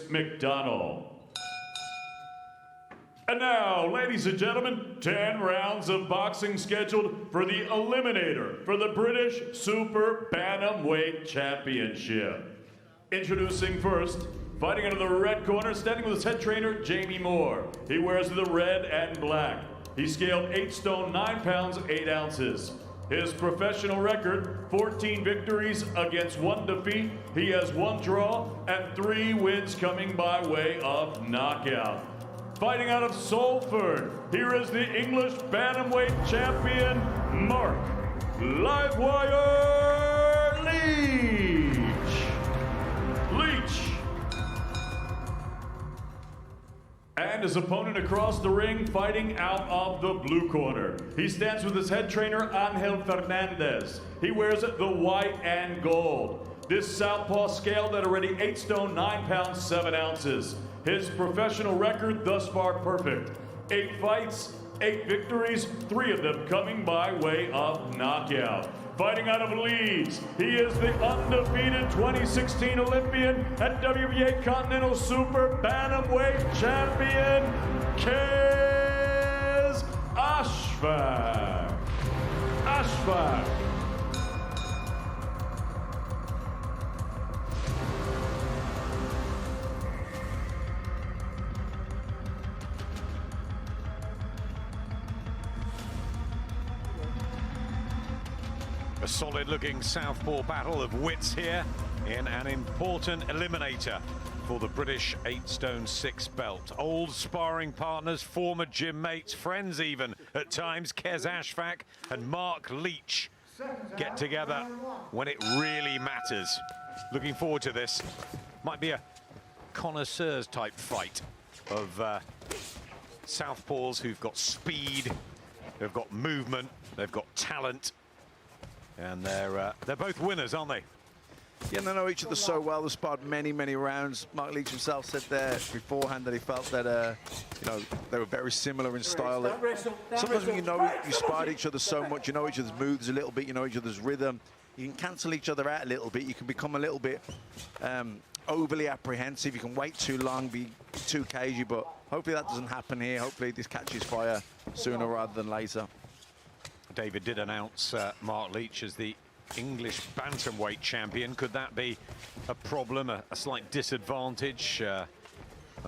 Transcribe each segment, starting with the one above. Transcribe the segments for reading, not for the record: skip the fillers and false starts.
McDonnell. And now, ladies and gentlemen, 10 rounds of boxing scheduled for the Eliminator for the British Super Bantamweight Championship. Introducing first, fighting out of the red corner, standing with his head trainer, Jamie Moore. He wears the red and black. He scaled 8 stone, 9 pounds, 8 ounces. His professional record, 14 victories against 1 defeat. He has 1 draw and 3 wins coming by way of knockout. Fighting out of Salford, here is the English Bantamweight Champion, Mark Livewire Leach. And his opponent across the ring, fighting out of the blue corner. He stands with his head trainer, Angel Fernandez. He wears the white and gold. This southpaw scaled at already 8 stone, 9 pounds, 7 ounces. His professional record thus far perfect. 8 fights, 8 victories, 3 of them coming by way of knockout. Fighting out of Leeds, he is the undefeated 2016 Olympian and WBA Continental Super Bantamweight Champion, Kez Ashfaq. A solid-looking southpaw battle of wits here in an important eliminator for the British 8 stone 6 belt. Old sparring partners, former gym mates, friends even at times. Kez Ashfaq and Mark Leach get together when it really matters. Looking forward to this. Might be a connoisseurs type fight of southpaws who've got speed, they've got movement, they've got talent. And they're both winners, aren't they? Yeah, they know each other so well. They've sparred many rounds. Mark Leach himself said there beforehand that he felt that, you know, they were very similar in style. Sometimes when you sparred each other so much, you know each other's moves a little bit, you know each other's rhythm. You can cancel each other out a little bit. You can become a little bit overly apprehensive. You can wait too long, be too cagey, but hopefully that doesn't happen here. Hopefully this catches fire sooner rather than later. David did announce Mark Leach as the English bantamweight champion. Could that be a problem, a slight disadvantage? I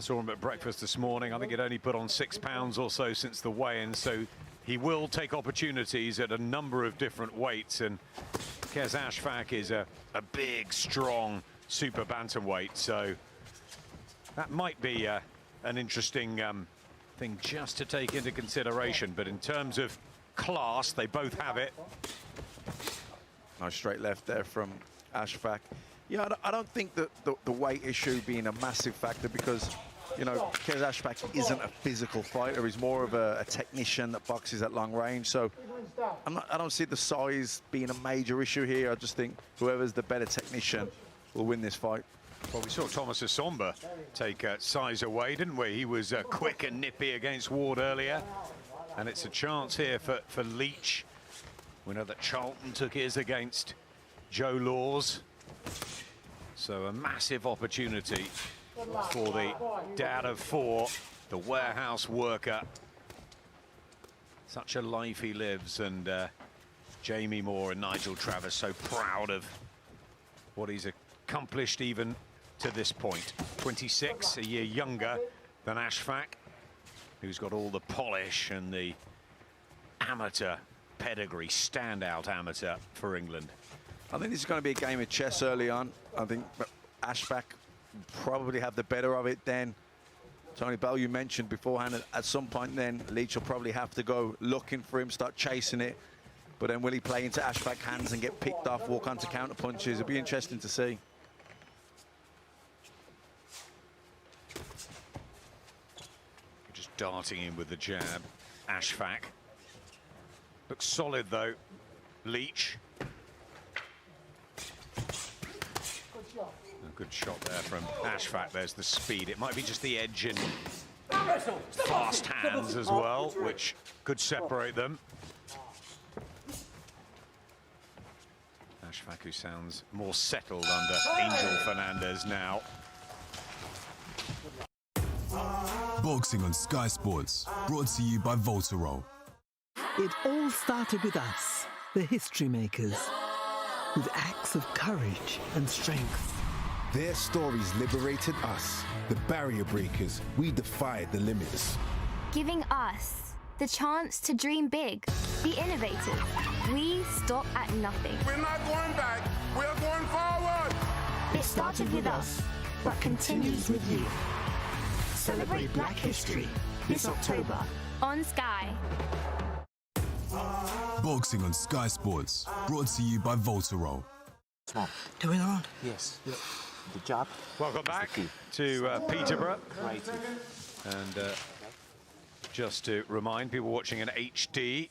saw him at breakfast this morning. I think he'd only put on 6 pounds or so since the weigh-in, so he will take opportunities at a number of different weights. And Kez Ashfaq is a big, strong super bantamweight, so that might be an interesting thing just to take into consideration. But in terms of class, they both have it. Nice straight left there from Ashfaq. Yeah, I don't think that the weight issue being a massive factor, because, you know, Kez Ashfaq isn't a physical fighter. He's more of a technician that boxes at long range. So I don't see the size being a major issue here. I just think whoever's the better technician will win this fight. Well, we saw Thomas Asomba take size away, didn't we? He was quick and nippy against Ward earlier. And it's a chance here for Leach. We know that Charlton took his against Joe Laws. So a massive opportunity for the dad of 4, the warehouse worker. Such a life he lives, and Jamie Moore and Nigel Travis so proud of what he's accomplished even to this point. 26, a year younger than Ashfaq, who's got all the polish and the amateur pedigree, standout amateur for England. I think this is going to be a game of chess early on. I think Ashfaq probably have the better of it then. Tony Bell, you mentioned beforehand, at some point then Leach will probably have to go looking for him, start chasing it. But then will he play into Ashfaq's hands and get picked off, walk onto counter punches? It'll be interesting to see. Just darting in with the jab, Ashfaq. Looks solid though, Leach. A good shot there from Ashfaq. There's the speed. It might be just the edge and fast hands as well, which could separate them. Ashfaq, who sounds more settled under Angel Fernandez now. Boxing on Sky Sports, brought to you by Voltarol. It all started with us, the history makers, with acts of courage and strength. Their stories liberated us, the barrier breakers. We defied the limits. Giving us the chance to dream big, be innovative. We stop at nothing. We're not going back, we're going forward. It started with us, but continues with you. Celebrate Black History this October on Sky. Boxing on Sky Sports, brought to you by Voltarol. Going on? Yes. Good job. Welcome back to Peterborough. And just to remind people watching in HD,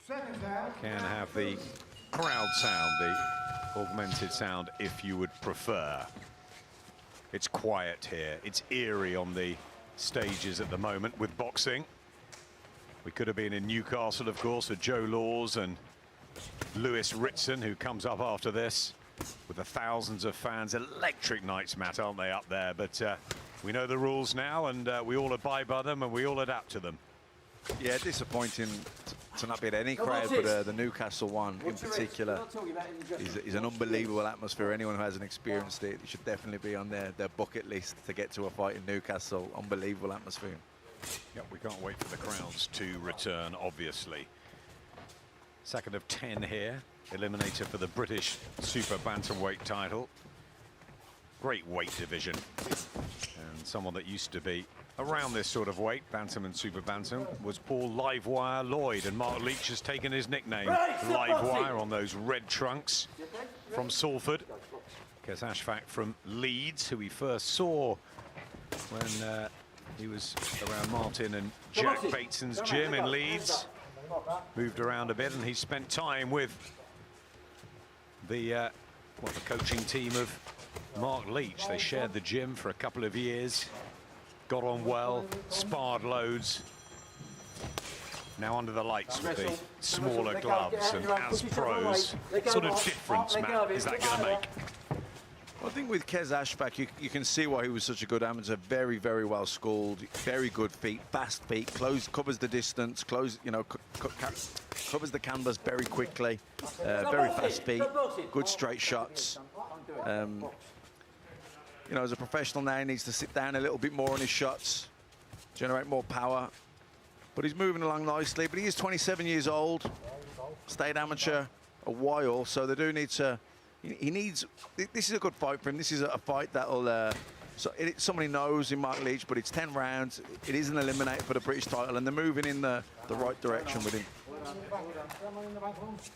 can have the crowd sound, the augmented sound if you would prefer. It's quiet here. It's eerie on the stages at the moment with boxing. We could have been in Newcastle, of course, with Joe Laws and Lewis Ritson, who comes up after this with the thousands of fans. Electric nights, Matt, aren't they, up there? But we know the rules now, and we all abide by them, and we all adapt to them. Yeah, disappointing to not be at any crowd, but the Newcastle one in particular is an unbelievable atmosphere. Anyone who hasn't experienced it should definitely be on their bucket list to get to a fight in Newcastle. Unbelievable atmosphere. Yep, we can't wait for the crowds to return, obviously. Second of 10 here. Eliminator for the British Super Bantamweight title. Great weight division. And someone that used to be around this sort of weight, Bantam and Super Bantam, was Paul Livewire Lloyd. And Mark Leach has taken his nickname, Livewire, on those red trunks from Salford. Kes Ashfaq from Leeds, who we first saw when he was around Martin and Jack Bateson's gym in Leeds. Moved around a bit, and he spent time with the coaching team of Mark Leach. They shared the gym for a couple of years, got on well, sparred loads. Now under the lights with the smaller gloves, and as pros, what sort of difference, Matt, is that going to make? Well, I think with Kes Ashfaq, you can see why he was such a good amateur. Very, very well schooled, very good feet, fast feet, covers the distance, covers the canvas very quickly, very fast feet, good straight shots. As a professional now, he needs to sit down a little bit more on his shots, generate more power. But he's moving along nicely. But he is 27 years old, stayed amateur a while, so they do need to. He needs. This is a good fight for him. This is a fight that'll. Somebody knows in Mark Leach, but it's 10 rounds. It is an eliminator for the British title, and they're moving in the right direction with him.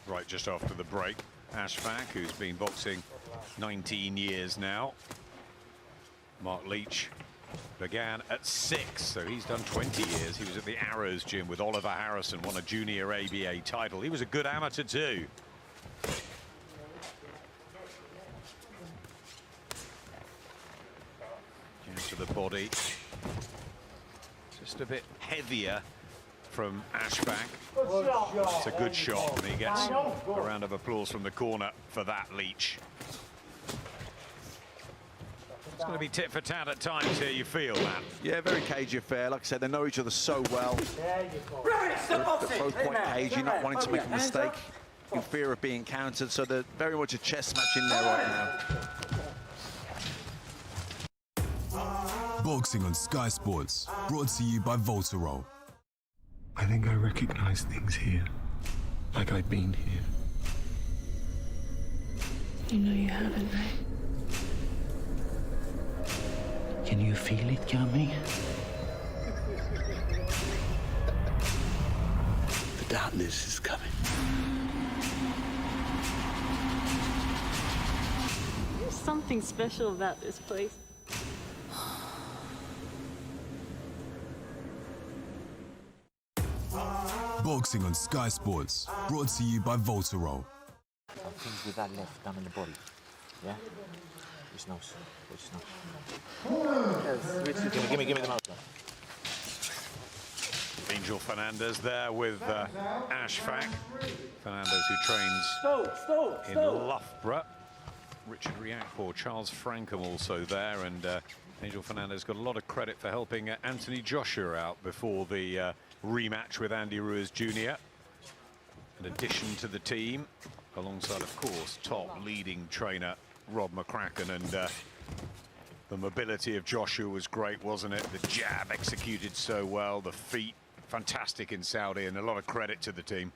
Right, just after the break, Ashfaq, who's been boxing 19 years now. Mark Leach began at 6, so he's done 20 years. He was at the Arrows gym with Oliver Harrison, won a junior ABA title. He was a good amateur too. To the body, just a bit heavier from Ashfaq. It's a good shot, and he gets a round of applause from the corner for that, Leach. It's going to be tit for tat at times here, you feel, man. Yeah, very cagey affair. Like I said, they know each other so well. They're both quite cagey, not wanting to make a mistake in fear of being countered, so they're very much a chess match in there right now. Boxing on Sky Sports, brought to you by Voltarol. I think I recognize things here, like I've been here. You know you haven't, right? Can you feel it coming? The darkness is coming. There's something special about this place. Boxing on Sky Sports, brought to you by Voltarol. Something with that left down in the body. Yeah? Which nose? Which nose? Give me the mouth. Angel Fernandez there with Ashfaq. Fernandez, who trains in Loughborough. Richard Riakporhe, Charles Frankham also there, and Angel Fernandez got a lot of credit for helping Anthony Joshua out before the rematch with Andy Ruiz Jr. In addition to the team, alongside, of course, top leading trainer Rob McCracken, and the mobility of Joshua was great, wasn't it? The jab executed so well, the feet fantastic in Saudi, and a lot of credit to the team.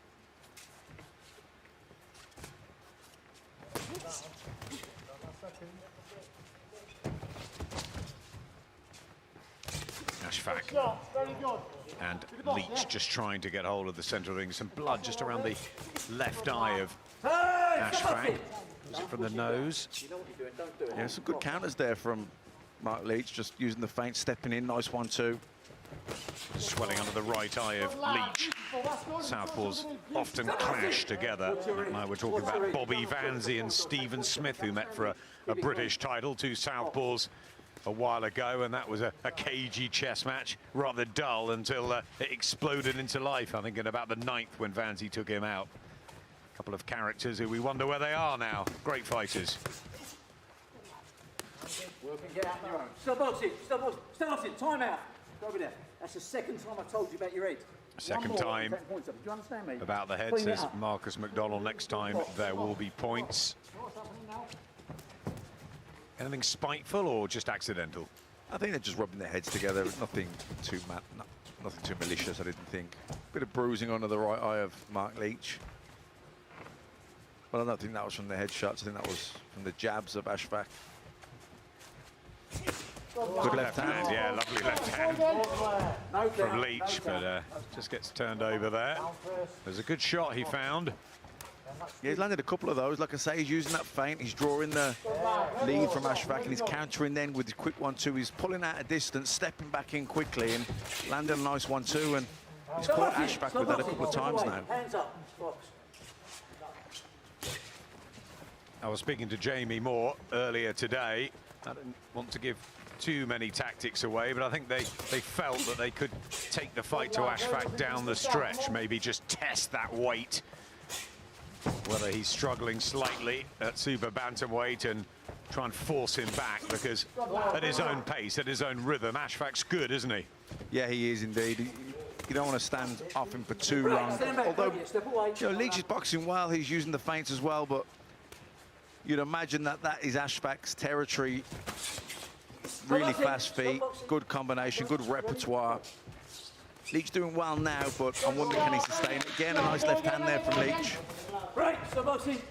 Ashfaq and Leach just trying to get hold of the centre ring. Some blood just around the left eye of Ashfaq. Was it from the nose? Yeah, some good counters there from Mark Leach, just using the feint, stepping in. Nice 1-2. Swelling under the right eye of Leach. Southpaws often clash together. Now we're talking about Bobby Vanzy and Stephen Smith, who met for a British title, two Southpaws a while ago, and that was a cagey chess match, rather dull until it exploded into life, I think, in about the 9th when Vanzy took him out. A couple of characters who we wonder where they are now. Great fighters. Stop boxing, stop it, time out. Go over there. That's the second time I told you about your head. Second time Do you understand me? about the head, says Marcus McDonald. Next time there will be points. Anything spiteful or just accidental? I think they're just rubbing their heads together. Nothing too nothing too malicious, I didn't think. Bit of bruising under the right eye of Mark Leach. But I don't think that was from the headshots. I think that was from the jabs of Ashfaq. Good left hand. Yeah, lovely left hand from Leach, but just gets turned over there. There's a good shot he found. Yeah, he's landed a couple of those. Like I say, he's using that feint. He's drawing the lead from Ashfaq, and he's countering then with his quick 1-2. He's pulling out a distance, stepping back in quickly, and landing a nice 1-2. And he's caught Ashfaq with that a couple of times now. Hands up, box. I was speaking to Jamie Moore earlier today. I didn't want to give too many tactics away, but I think they felt that they could take the fight to Ashfaq down the stretch, maybe just test that weight, whether he's struggling slightly at super bantamweight, and try and force him back, because at his own pace, at his own rhythm, Ashfaq's good, isn't he? Yeah, he is indeed. You don't want to stand off him for too long. Although, you know, Leach is boxing well, he's using the feints as well, but you'd imagine that that is Ashfaq's territory. Really fast feet, good combination, good repertoire. Leach doing well now, but I'm wondering, can he sustain it again? A nice left hand there from Leach.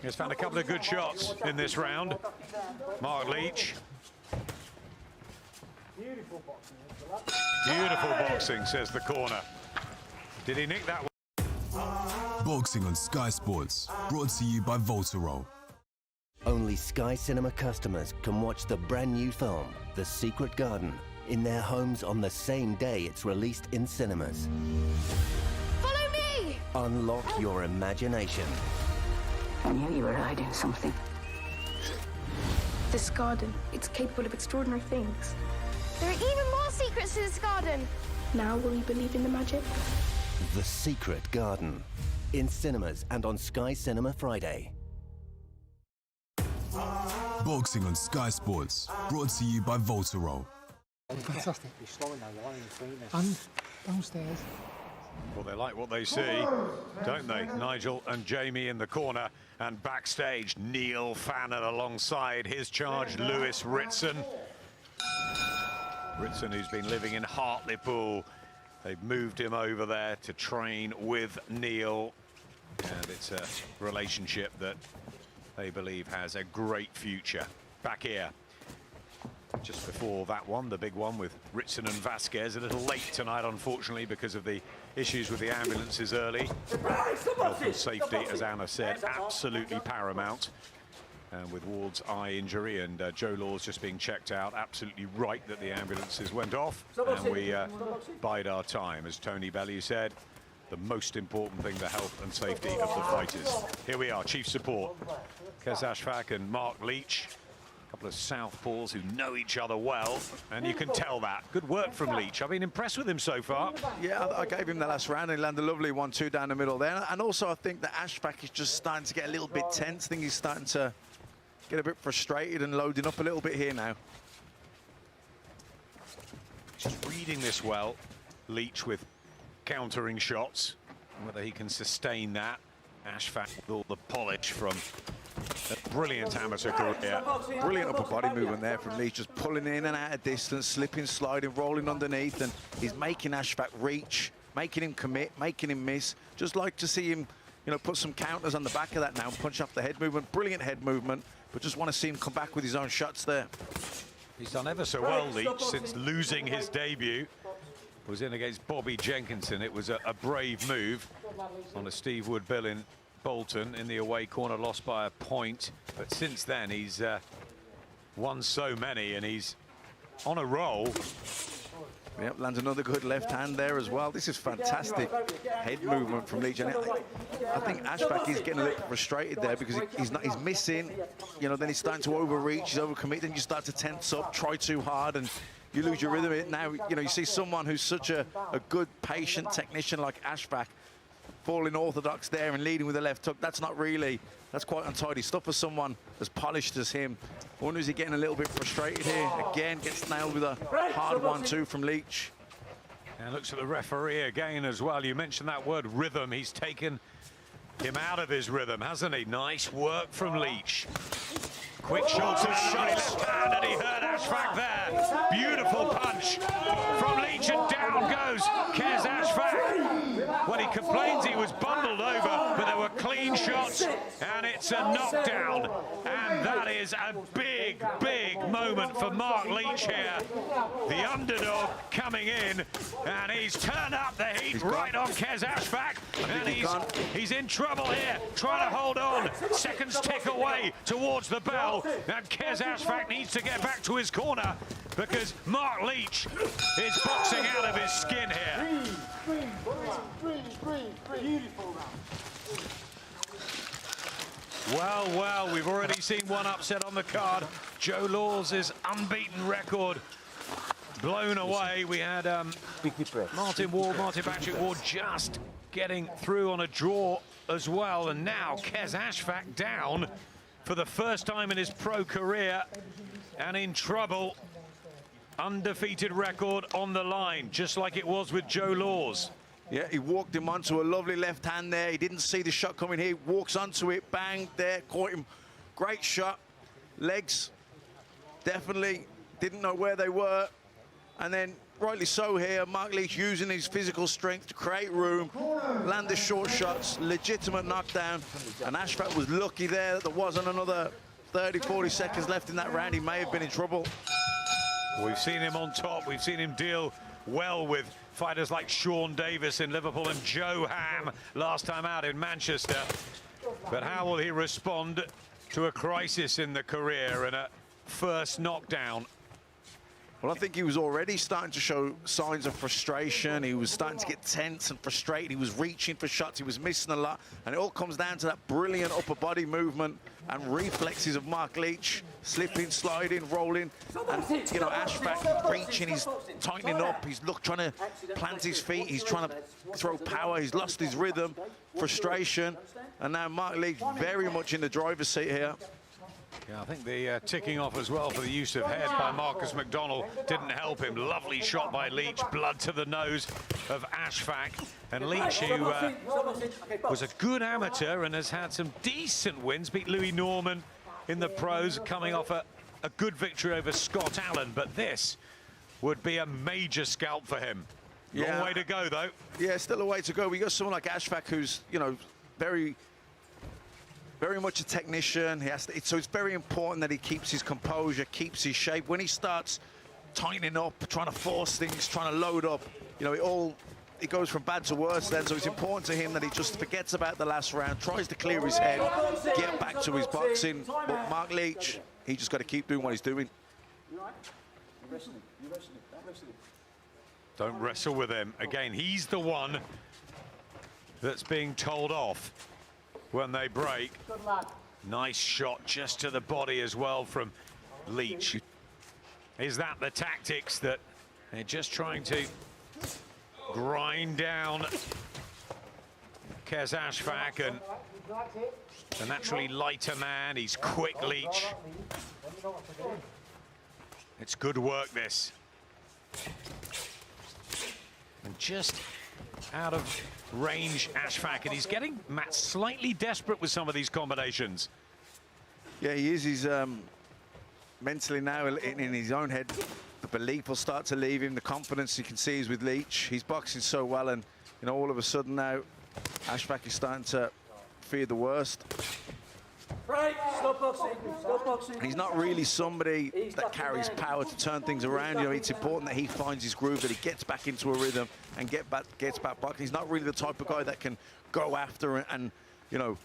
He's found a couple of good shots in this round. Mark Leach. Beautiful boxing, says the corner. Did he nick that one? Boxing on Sky Sports, brought to you by Voltarol. Only Sky Cinema customers can watch the brand new film, The Secret Garden, in their homes on the same day it's released in cinemas. Follow me! Unlock your imagination. I knew you were hiding something. This garden, it's capable of extraordinary things. There are even more secrets to this garden. Now will you believe in the magic? The Secret Garden, in cinemas and on Sky Cinema Friday. Boxing on Sky Sports, brought to you by Voltarol. Fantastic. And downstairs. Well, they like what they see, don't they? Nigel and Jamie in the corner, and backstage, Neil Fannin alongside his charge, Lewis Ritson. Ritson, who's been living in Hartlepool. They've moved him over there to train with Neil, and it's a relationship that they believe has a great future. Back here, just before that one, the big one with Ritson and Vasquez. A little late tonight, unfortunately, because of the issues with the ambulances early. Health and safety, as Anna said, absolutely paramount. And with Ward's eye injury and Joe Law's just being checked out, absolutely right that the ambulances went off. And we bide our time, as Tony Bellew said. The most important thing, the health and safety of the fighters. Here we are, chief support. Kes Ashfaq and Mark Leach. A couple of southpaws who know each other well, and you can tell that. Good work from Leach. I've been impressed with him so far. Yeah, I gave him the last round, and he landed a lovely 1-2 down the middle there. And also, I think that Ashfaq is just starting to get a little bit tense. I think he's starting to get a bit frustrated and loading up a little bit here now. He's reading this well, Leach, with countering shots. Whether he can sustain that. Ashfaq with all the polish from a brilliant amateur career. Brilliant upper body movement there from Leach, just pulling in and out of distance, slipping, sliding, rolling underneath, and he's making Ashfaq reach, making him commit, making him miss. Just like to see him, you know, put some counters on the back of that now and punch off the head movement. Brilliant head movement, but just want to see him come back with his own shots there. He's done ever so well, Leach, since losing his debut. Was in against Bobby Jenkinson. It was a brave move on a Steve Wood bill in Bolton in the away corner, lost by a point. But since then, he's won so many, and he's on a roll. Yep, lands another good left hand there as well. This is fantastic head movement from Leach. And I think Ashfaq is getting a little frustrated there because he's missing. You know, then he's starting to overreach, he's overcommit, then you start to tense up, try too hard, and you lose your rhythm. Now, you know, you see someone who's such a good, patient technician like Ashfaq falling orthodox there and leading with a left hook. That's not really, that's quite untidy stuff for someone as polished as him. I wonder, is he getting a little bit frustrated here? Again, gets nailed with a hard 1-2 from Leach. And looks at the referee again as well. You mentioned that word rhythm. He's taken him out of his rhythm, hasn't he? Nice work from Leach. Quick shots of shiny left hand, and he hurt Ashfaq there. Beautiful punch from Leach, and down goes Kez Ashfaq. When he complains he was bundled over, but there were clean shots, and it's a knockdown. And that is a big, big moment for Mark Leach here. The underdog coming in, and he's turned up the heat right on Kez Ashfaq, and he's in trouble here, trying to hold on. Seconds tick away towards the bell. And Kez Ashfaq needs to get back to his corner because Mark Leach is boxing out of his skin here. Well, we've already seen one upset on the card. Joe Laws' unbeaten record blown away. We had Martin Patrick Ward just getting through on a draw as well. And now Kez Ashfaq down for the first time in his pro career and in trouble. Undefeated record on the line, just like it was with Joe Laws. Yeah, he walked him onto a lovely left hand there. He didn't see the shot coming here. Walks onto it, bang, there, caught him. Great shot. Legs, definitely didn't know where they were. And then, rightly so here, Mark Leach using his physical strength to create room, land the short shots, legitimate knockdown. And Ashfaq was lucky there that there wasn't another 30, 40 seconds left in that round. He may have been in trouble. We've seen him on top. We've seen him deal well with fighters like Sean Davis in Liverpool and Joe Ham last time out in Manchester. But how will he respond to a crisis in the career and a first knockdown? Well, I think he was already starting to show signs of frustration. He was starting to get tense and frustrated. He was reaching for shots. He was missing a lot. And it all comes down to that brilliant upper body movement and reflexes of Mark Leach. Slipping, sliding, rolling. And, you know, Ashfaq reaching, he's tightening up. He's trying to plant his feet. He's trying to throw power. He's lost his rhythm, frustration. And now Mark Leach very much in the driver's seat here. Yeah, I think the ticking off as well for the use of head by Marcus McDonnell didn't help him. Lovely shot by Leach, blood to the nose of Ashfaq. And Leach, who was a good amateur and has had some decent wins, beat Louis Norman in the pros, coming off a good victory over Scott Allen. But this would be a major scalp for him. Long way to go, though. Yeah, still a way to go. We got someone like Ashfaq who's, you know, very much a technician. So it's very important that he keeps his composure, keeps his shape. When he starts tightening up, trying to force things, trying to load up, you know, it goes from bad to worse then. So it's important to him that he just forgets about the last round, tries to clear his head, get back to his boxing. But Mark Leach, he just got to keep doing what he's doing. Don't wrestle with him. Again, he's the one that's being told off when they break. Nice shot just to the body as well from Leach. Is that the tactics that they're just trying to grind down Kez Ashfaq, and a naturally lighter man? He's quick, Leach. It's good work, this. just out of range, Ashfaq, and he's getting Matt slightly desperate with some of these combinations. Yeah, he is. He's mentally now in his own head. The belief will start to leave him. The confidence you can see is with Leach. He's boxing so well, and you know, all of a sudden now, Ashfaq is starting to fear the worst. Right, stop boxing, stop boxing. He's not really somebody that carries power to turn things around. You know, it's important that he finds his groove, that he gets back into a rhythm and gets back boxing. He's not really the type of guy that can go after and you know,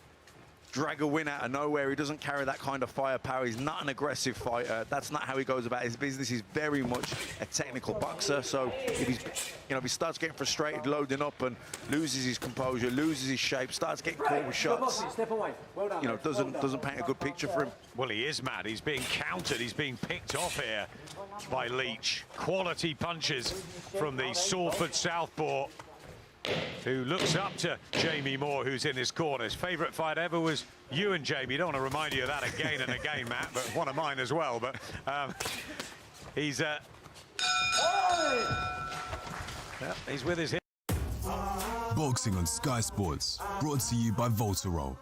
drag a win out of nowhere. He doesn't carry that kind of firepower. He's not an aggressive fighter. That's not how he goes about his business. He's very much a technical boxer. So if he's, you know, if he starts getting frustrated, loading up, and loses his composure, loses his shape, starts getting caught with shots, Step away. Well done. You know, doesn't paint a good picture for him. Well, he is, Matt. He's being countered. He's being picked off here by Leach. Quality punches from the Salford southpaw, who looks up to Jamie Moore, who's in his corner. His favourite fight ever was you and Jamie. Don't want to remind you of that again and again, Matt, but one of mine as well. But he's with his hip. Boxing on Sky Sports, brought to you by Voltarol.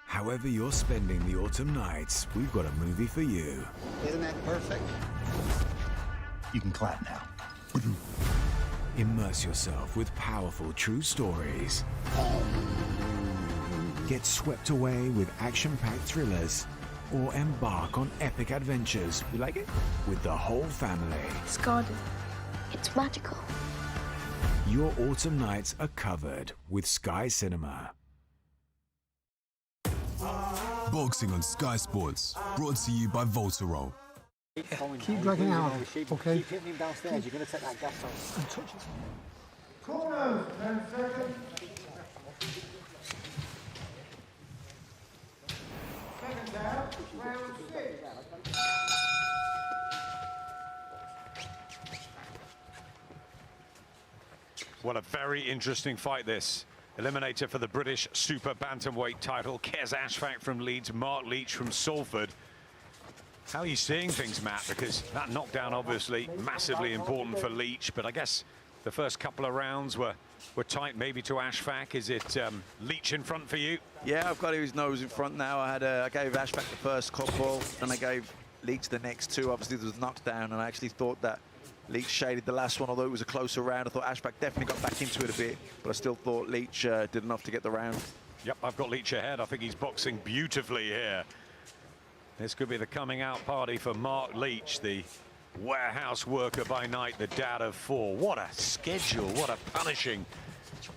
However you're spending the autumn nights, we've got a movie for you. Isn't that perfect? You can clap now. Immerse yourself with powerful true stories. Get swept away with action-packed thrillers, or embark on epic adventures. You like it? With the whole family. It's garden. It's magical. Your autumn nights are covered with Sky Cinema. Boxing on Sky Sports, brought to you by Voltarol. Keep dragging out, okay? Keep hitting him downstairs. You're going to take that gas off. And touch it. Corners, 10 seconds. Second down, round 6. What a very interesting fight this. Eliminator for the British Super Bantamweight title. Kez Ashfaq from Leeds, Mark Leach from Salford. How are you seeing things, Matt? Because that knockdown obviously massively important for Leach, but I guess the first couple of rounds were tight maybe to Ashfaq. Is it Leach in front for you? Yeah, I've got his nose in front now. I gave Ashfaq the first couple, then I gave Leach the next two. Obviously there was knockdown, and I actually thought that Leach shaded the last one, although it was a closer round. I thought Ashfaq definitely got back into it a bit, but I still thought Leach did enough to get the round. Yep, I've got Leach ahead. I think he's boxing beautifully here. This could be the coming out party for Mark Leach, the warehouse worker by night, the dad of 4. What a schedule, what a punishing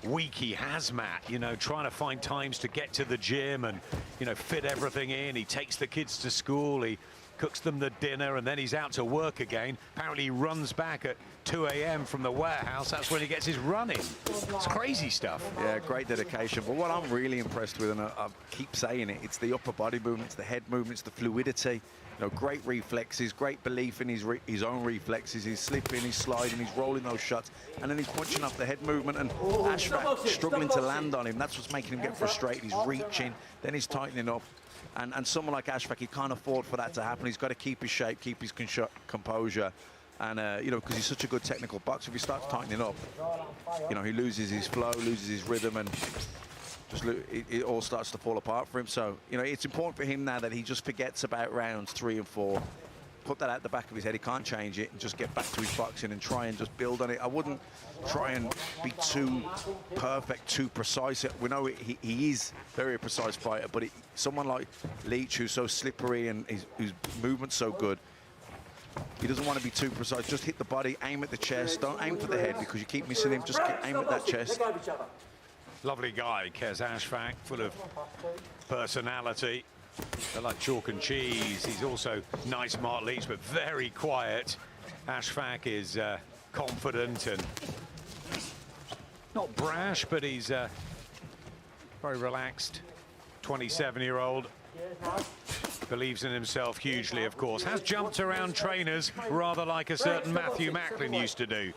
week he has, Matt. You know, trying to find times to get to the gym and, you know, fit everything in. He takes the kids to school, he cooks them the dinner, and then he's out to work again. Apparently he runs back at 2 a.m. from the warehouse. That's when he gets his run in. It's crazy stuff. Yeah, great dedication. But what I'm really impressed with, and I keep saying it, it's the upper body movements, the head movements, the fluidity. You know, great reflexes, great belief in his own reflexes. He's slipping, he's sliding, he's rolling those shots, and then he's punching off the head movement. And Ashfaq struggling to land on him. That's what's making him get frustrated. He's reaching, then he's tightening up. And someone like Ashfaq, he can't afford for that to happen. He's got to keep his shape, keep his composure. And, you know, because he's such a good technical boxer, if he starts tightening up, you know, he loses his flow, loses his rhythm, and just it all starts to fall apart for him. So, you know, it's important for him now that he just forgets about rounds 3 and 4. Put that out the back of his head. He can't change it, and just get back to his boxing and try and just build on it. I wouldn't try and be too perfect, too precise. We know he is very a precise fighter, but someone like Leach, who's so slippery and whose movement's so good, he doesn't want to be too precise. Just hit the body, aim at the chest. Don't aim for the head, because you keep missing him. Just aim at that chest. Lovely guy, Kez Ashfaq, full of personality. They're like chalk and cheese. He's also nice, Mark Leach, but very quiet. Ashfaq is confident and not brash, but he's very relaxed. 27-year-old. Believes in himself hugely, of course. Has jumped around trainers rather like a certain Matthew Macklin used to do.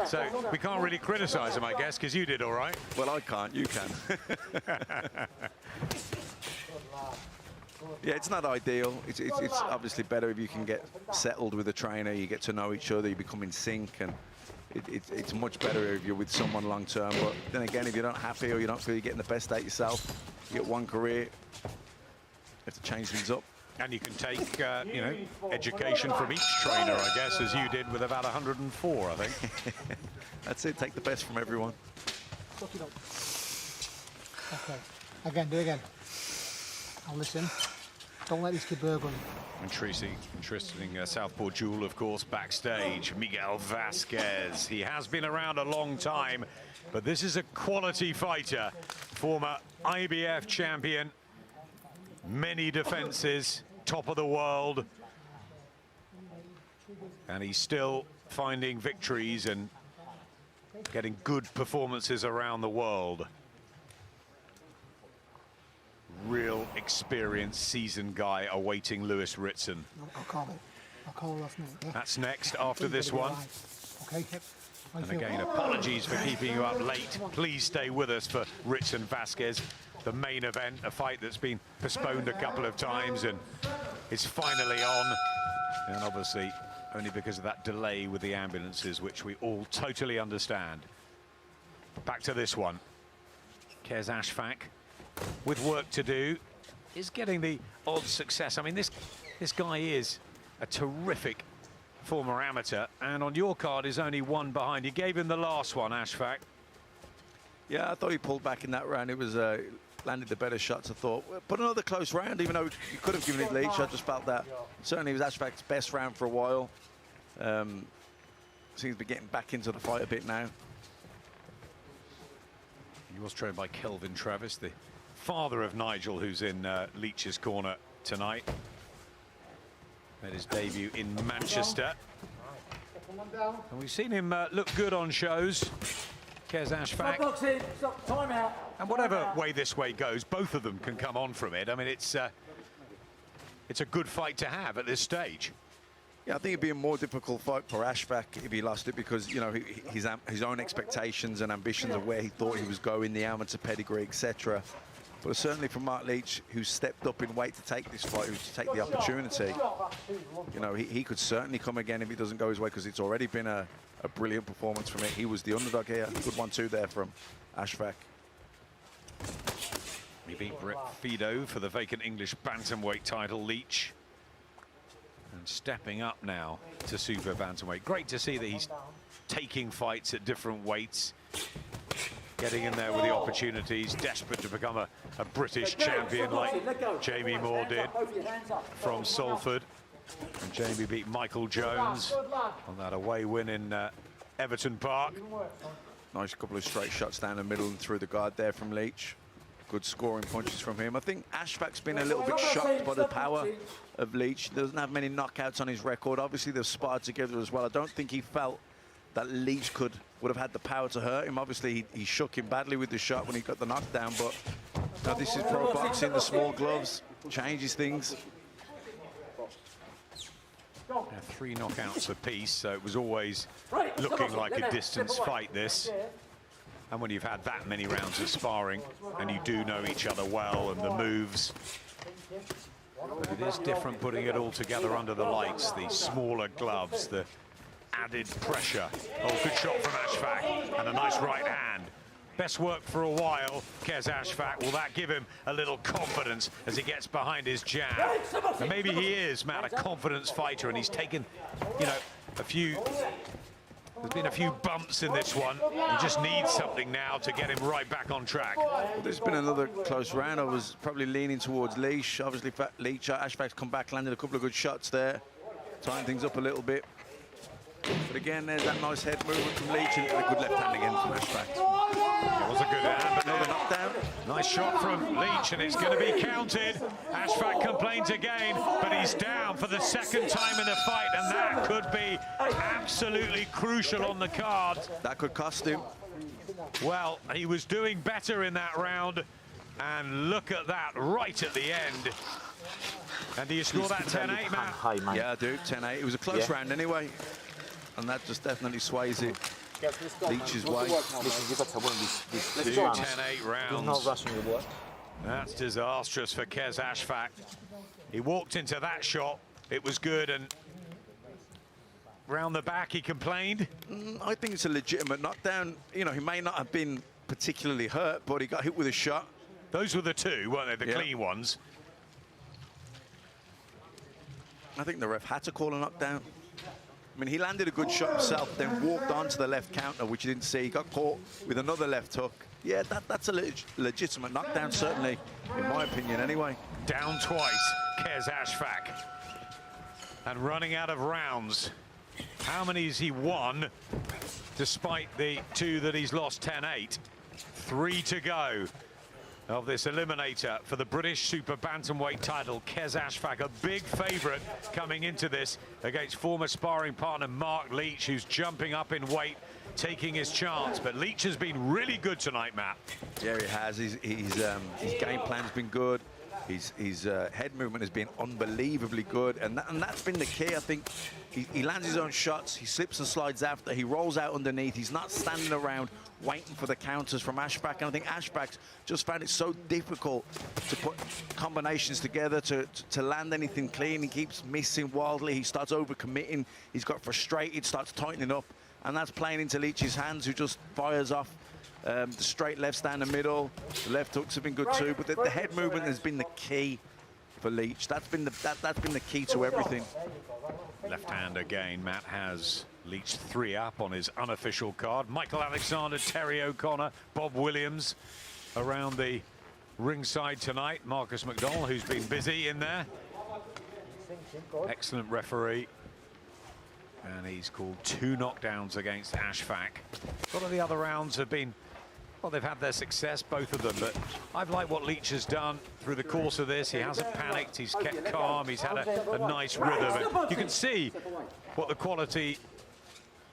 So we can't really criticize him, I guess, because you did all right. Well, I can't. You can. Yeah, it's not ideal. It's obviously better if you can get settled with a trainer. You get to know each other. You become in sync, and it's much better if you're with someone long term. But then again, if you're not happy or you don't feel you're getting the best out yourself, you get one career, you have to change things up. And you can take, you know, education from each trainer, I guess, as you did with about 104, I think. That's it, take the best from everyone. Okay, again, do it again. Now listen, don't let this kid burgle you. Interesting southpaw duel, of course, backstage. Miguel Vasquez, he has been around a long time, but this is a quality fighter. Former IBF champion, many defenses, top of the world, and he's still finding victories and getting good performances around the world. Real experienced, seasoned guy awaiting Lewis Ritson. I'll call it. I'll call it last night. Yeah? That's next after this one. Okay. And again, apologies for keeping you up late. Please stay with us for Ritson Vasquez, the main event, a fight that's been postponed a couple of times and it's finally on. And obviously, only because of that delay with the ambulances, which we all totally understand. Back to this one. Kez Ashfaq, with work to do, is getting the odd success. I mean, this guy is a terrific former amateur, and on your card is only one behind. You gave him the last one, Ashfaq. Yeah, I thought he pulled back in that round. It was landed the better shots, I thought. But another close round, even though you could have given it Leach. I just felt that certainly it was Ashfaq's best round for a while. Seems to be getting back into the fight a bit now. He was trained by Kelvin Travis, the father of Nigel, who's in Leach's corner tonight. Made his debut in Manchester. And we've seen him look good on shows. Kez Ashfaq. Stop, time out. And whatever way this way goes, both of them can come on from it. I mean, it's a good fight to have at this stage. Yeah, I think it'd be a more difficult fight for Ashfaq if he lost it because, you know, his own expectations and ambitions of where he thought he was going, the amateur pedigree, etc. But certainly for Mark Leach, who stepped up in weight to take this fight, to take the opportunity, you know, he could certainly come again if it doesn't go his way because it's already been a brilliant performance from it. He was the underdog here. Good 1-2 there from Ashfaq. He beat Brett Fido for the vacant English bantamweight title, Leach. And stepping up now to super bantamweight. Great to see that he's taking fights at different weights, getting in there with the opportunities, desperate to become a British champion like Jamie Moore did from Salford. And Jamie beat Michael Jones on that away win in Everton Park. Nice couple of straight shots down the middle and through the guard there from Leach. Good scoring punches from him. I think Ashfaq's been a little bit shocked by the power of Leach. He doesn't have many knockouts on his record. Obviously, they've sparred together as well. I don't think he felt that Leach would have had the power to hurt him. Obviously, he shook him badly with the shot when he got the knockdown, but now this is pro boxing. The small gloves changes things. Yeah, 3 knockouts apiece, so it was always looking like a distance fight, this. And when you've had that many rounds of sparring and you do know each other well and the moves, but it is different putting it all together under the lights, the smaller gloves, the added pressure. Oh, good shot from Ashfaq and a nice right hand. Best work for a while, Kez Ashfaq. Will that give him a little confidence as he gets behind his jab? And maybe he is, Matt, a confidence fighter, and he's taken, you know, there's been a few bumps in this one. He just needs something now to get him right back on track. Well, there's been another close round. I was probably leaning towards Leach. Obviously, Leach, Ashfaq's come back, landed a couple of good shots there, tying things up a little bit. But again, there's that nice head movement from Leach and a good left hand again from Ashfaq. It was a good hand, but another knockdown. Nice shot from Leach, and it's going to be counted. Ashfaq complains again, but he's down for the second time in the fight, and that could be absolutely crucial on the card. That could cost him. Well, he was doing better in that round, and look at that right at the end. And do you score that 10-8, Matt? Yeah, I do, 10-8. It was a close round anyway, and that just definitely sways it Leach's way. 2 10-8 rounds. That's disastrous for Kez Ashfaq. He walked into that shot, it was good, and round the back, he complained. I think it's a legitimate knockdown. You know, he may not have been particularly hurt, but he got hit with a shot. Those were the two, weren't they? The clean ones. I think the ref had to call a knockdown. I mean, he landed a good shot himself, then walked on to the left counter, which you didn't see. He got caught with another left hook. Yeah, that's a legitimate knockdown, certainly, in my opinion, anyway. Down twice, Kez Ashfaq. And running out of rounds. How many has he won, despite the 2 that he's lost 10-8? 3 to go of this eliminator for the British Super Bantamweight title. Kez Ashfaq, a big favourite coming into this against former sparring partner Mark Leach, who's jumping up in weight, taking his chance. But Leach has been really good tonight, Matt. Yeah, he has. His game plan's been good. His head movement has been unbelievably good, and that's been the key. I think he lands his own shots, he slips and slides after, he rolls out underneath. He's not standing around waiting for the counters from Ashfaq, and I think Ashfaq's just found it so difficult to put combinations together, to land anything clean. He keeps missing wildly, he starts overcommitting, he's got frustrated, starts tightening up, and that's playing into Leach's hands, who just fires off the straight lefts down the middle. The left hooks have been good too, but the head movement has been the key for Leach. That's been the key to everything. Left hand again. Matt has Leach 3 up on his unofficial card. Michael Alexander, Terry O'Connor, Bob Williams around the ringside tonight. Marcus McDonald, who's been busy in there. Excellent referee. And he's called 2 knockdowns against Ashfaq. A lot of the other rounds have been, well, they've had their success, both of them, but I've liked what Leach has done through the course of this. He hasn't panicked, he's kept calm, he's had a nice rhythm. And you can see what the quality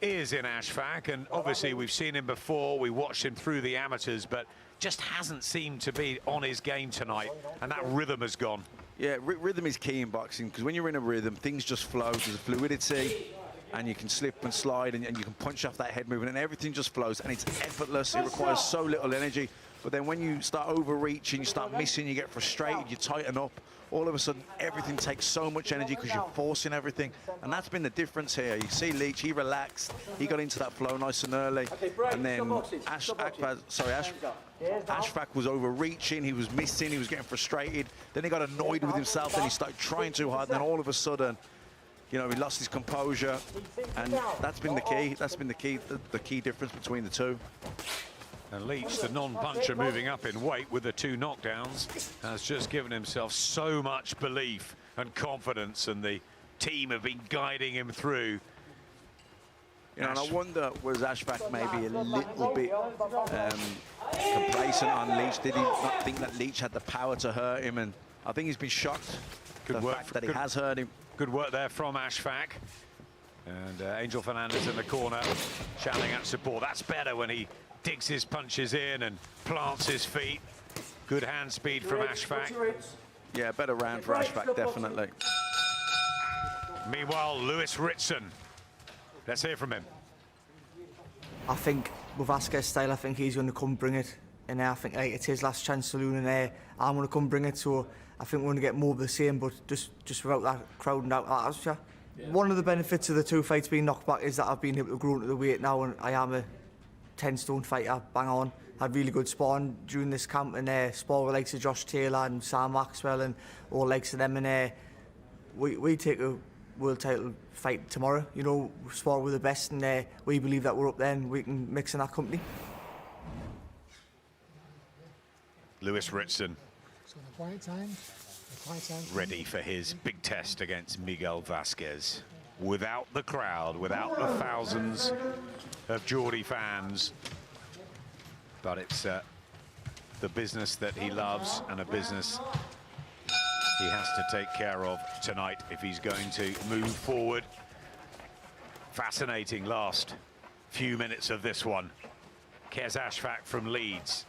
is in Ashfaq, and obviously we've seen him before, we watched him through the amateurs, but just hasn't seemed to be on his game tonight, and that rhythm has gone. Yeah, rhythm is key in boxing, because when you're in a rhythm, things just flow. There's a fluidity, and you can slip and slide, and you can punch off that head movement, and everything just flows, and it's effortless. It requires so little energy. But then when you start overreaching, you start missing, you get frustrated, you tighten up, all of a sudden everything takes so much energy because you're forcing everything, and that's been the difference here. You see Leach, he relaxed, he got into that flow nice and early, and then Ashfaq was overreaching, he was missing, he was getting frustrated, then he got annoyed with himself, then he started trying too hard, and then all of a sudden, you know, he lost his composure, and that's been the key. That's been the key difference between the two. And Leach, the non-puncher, moving up in weight with the 2 knockdowns, has just given himself so much belief and confidence, and the team have been guiding him through. You know, and I wonder, was Ashfaq maybe a little bit complacent on Leach? Did he not think that Leach had the power to hurt him? And I think he's been shocked at the fact that he has hurt him. Good work there from Ashfaq. And Angel Fernandez in the corner, shouting out support. That's better when he digs his punches in and plants his feet. Good hand speed from Ashfaq. Yeah, better round for Ashfaq, definitely. Meanwhile, Lewis Ritson. Let's hear from him. I think with Vasquez's style, I think he's going to come bring it. And I think it's his last chance saloon, and I'm going to come bring it. So I think we're going to get more of the same, but just without that crowding out that atmosphere. Yeah. One of the benefits of the 2 fights being knocked back is that I've been able to grow into the weight now, and I am a 10-stone fighter, bang on. Had really good sparring during this camp, and spar with likes of Josh Taylor and Sam Maxwell and all likes of them, and we take a world title fight tomorrow. You know, spar with the best, and we believe that we're up there and we can mix in that company. Lewis Ritson. So the quiet time. Ready for his big test against Miguel Vasquez. Without the crowd, without the thousands of Geordie fans. But it's the business that he loves, and a business he has to take care of tonight if he's going to move forward. Fascinating last few minutes of this one. Kez Ashfaq from Leeds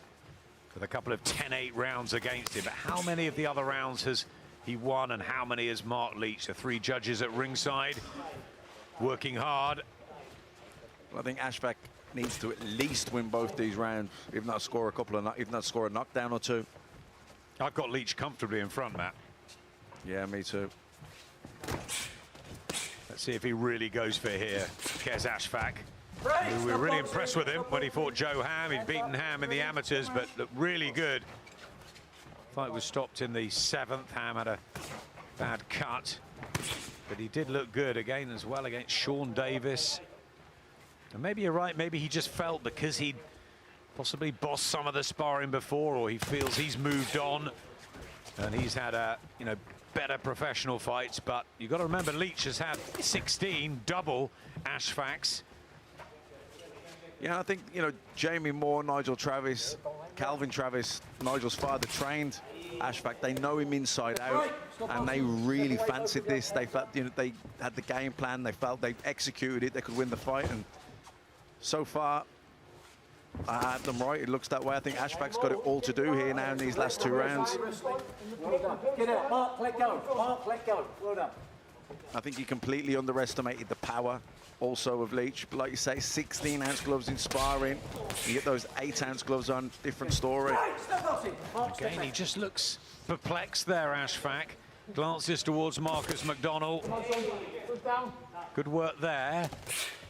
with a couple of 10-8 rounds against him. But how many of the other rounds has he won, and how many has Mark Leach? The 3 judges at ringside working hard. Well, I think Ashfaq needs to at least win both these rounds, if not score a knockdown or 2. I've got Leach comfortably in front, Matt. Yeah, me too. Let's Let's see if he really goes for here. Kez Ashfaq. We were really impressed with him when he fought Joe Ham. He'd beaten Ham in the amateurs, but looked really good. Fight was stopped in the 7th. Ham had a bad cut, but he did look good again as well against Sean Davis. And maybe you're right, maybe he just felt because he'd possibly bossed some of the sparring before, or he feels he's moved on and he's had a, you know, better professional fights. But you've got to remember, Leach has had 16 double Ashfaqs. Yeah, I think, you know, Jamie Moore, Nigel Travis, Calvin Travis, Nigel's father, trained Ashfaq. They know him inside out, and they really fancied this. They felt, you know, they had the game plan. They felt they executed it. They could win the fight, and so far, I had them right. It looks that way. I think Ashfaq's got it all to do here now in these last 2 rounds. Get out, Mark, let go. Mark, let go. Well done. I think he completely underestimated the power also of Leach. But like you say, 16-ounce gloves in sparring. You get those 8-ounce gloves on, different story. Again, he just looks perplexed there, Ashfaq. Glances towards Marcus McDonald. Good work there.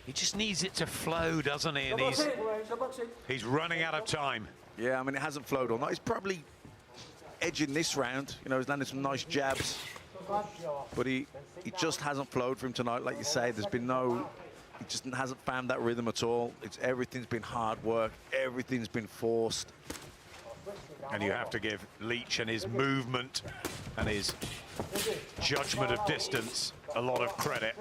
He just needs it to flow, doesn't he? And he's running out of time. Yeah, I mean, it hasn't flowed all night. He's probably edging this round. You know, he's landed some nice jabs. But he just hasn't flowed for him tonight. Like you say, there's been no... He just hasn't found that rhythm at all. Everything's been hard work. Everything's been forced. And you have to give Leach and his movement and his judgment of distance a lot of credit.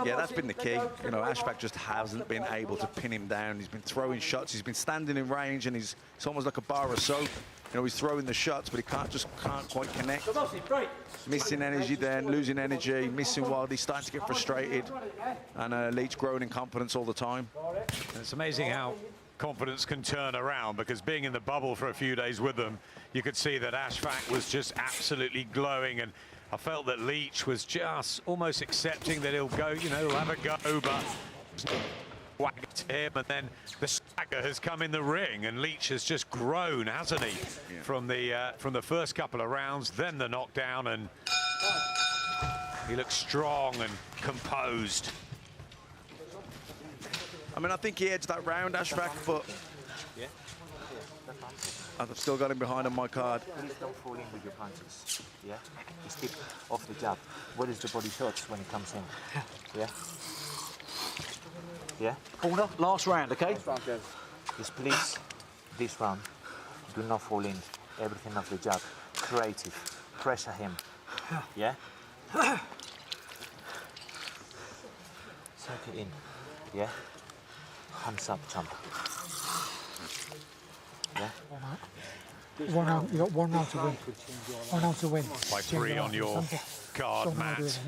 Yeah, that's been the key. You know, Ashfaq just hasn't been able to pin him down. He's been throwing shots. He's been standing in range, and it's almost like a bar of soap. You know, he's throwing the shots, but he can't quite connect. Missing energy then, losing energy, missing wild. He's starting to get frustrated. And Leach growing in confidence all the time. And it's amazing how confidence can turn around, because being in the bubble for a few days with them, you could see that Ashfaq was just absolutely glowing, and I felt that Leach was just almost accepting that he'll go, you know, he'll have a go, but whacked him, and then the stagger has come in the ring, and Leach has just grown, hasn't he? Yeah. From the first couple of rounds, then the knockdown, and he looks strong and composed. I mean, I think he edged that round, Ashfaq, but yeah. I've still got him behind on my card. Please don't fall in with your punches. Yeah? Just keep off the jab. Where is the body shots when it comes in? Yeah? Yeah? Corner, last round, okay? Just please, this round, do not fall in. Everything off the jab. Creative. Pressure him. Yeah? Suck it in. Yeah? Hands up, jump. Yeah? One round, you got 1 round to win. 1 round to win. By 3 on your card, Matt.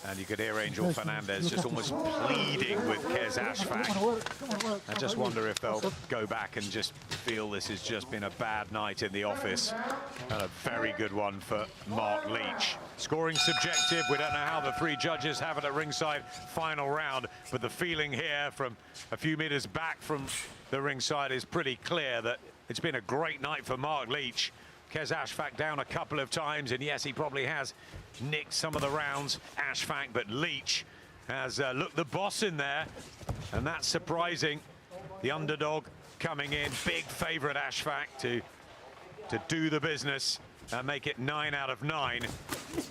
And you could hear Angel Fernandez just almost pleading with Kez Ashfaq. I just wonder if they'll go back and just feel this has just been a bad night in the office. And a very good one for Mark Leach. Scoring subjective. We don't know how the 3 judges have it at ringside. Final round. But the feeling here from a few meters back from the ringside is pretty clear that it's been a great night for Mark Leach. Kez Ashfaq down a couple of times, and yes, he probably has nicked some of the rounds, Ashfaq, but Leach has looked the boss in there, and that's surprising. The underdog coming in, big favourite Ashfaq to do the business and make it 9 out of 9.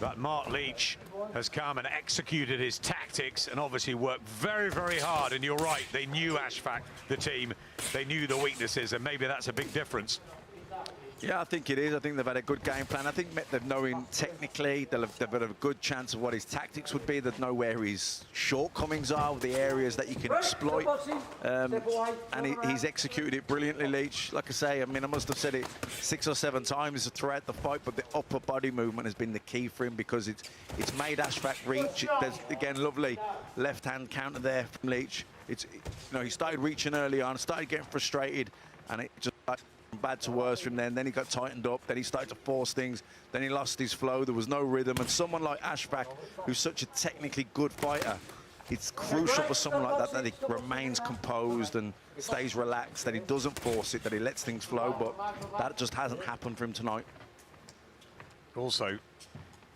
But Mark Leach has come and executed his tactics and obviously worked very, very hard. And you're right, they knew Ashfaq, the team. They knew the weaknesses, and maybe that's a big difference. Yeah, I think it is. I think they've had a good game plan. I think they've known technically, they've got a good chance of what his tactics would be. They know where his shortcomings are, the areas that you can exploit. And he's executed it brilliantly, Leach. Like I say, I mean, I must have said it 6 or 7 times throughout the fight, but the upper body movement has been the key for him, because it's made Ashfaq reach. There's, again, lovely left-hand counter there from Leach. You know, he started reaching early on, started getting frustrated, and it just from bad to worse from then he got tightened up, then he started to force things, then he lost his flow, there was no rhythm. And someone like Ashfaq, who's such a technically good fighter, it's crucial for someone like that he remains composed and stays relaxed, that he doesn't force it, that he lets things flow. But that just hasn't happened for him tonight. Also,